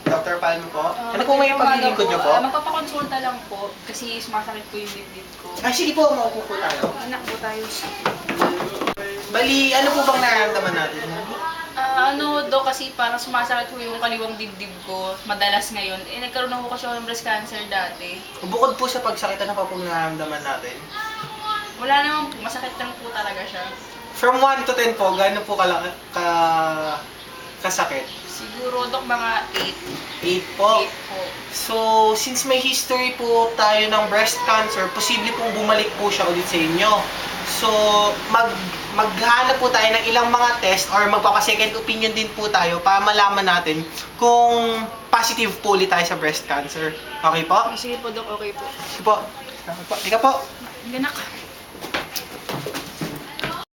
Dr. Palmo po. Ano po may paglilingkod niyo po? Magpapakonsulta lang po kasi sumasakit po yung dibdib ko. Ay, sige po, maupo po tayo. Anak po tayo. Bali, ano po bang nararamdaman natin? Daw kasi parang sumasakit po yung kaliwang dibdib ko madalas ngayon. Nagkaroon ako kasi ng breast cancer dati. Bukod po sa pagsakit, ano pa pong nararamdaman natin? Wala naman po, masakit lang po talaga siya. From 1 to 10 po, gaano po kasakit? Siguro, Dok, mga 8. 8 po. 8 po. So, since may history po tayo ng breast cancer, posible pong bumalik po siya ulit sa inyo. So, maghanap po tayo ng ilang mga test or magpapa-second opinion din po tayo para malaman natin kung positive po ulit tayo sa breast cancer. Okay po? Sige po, Dok, okay po. Sige po. Sige po. Ganak.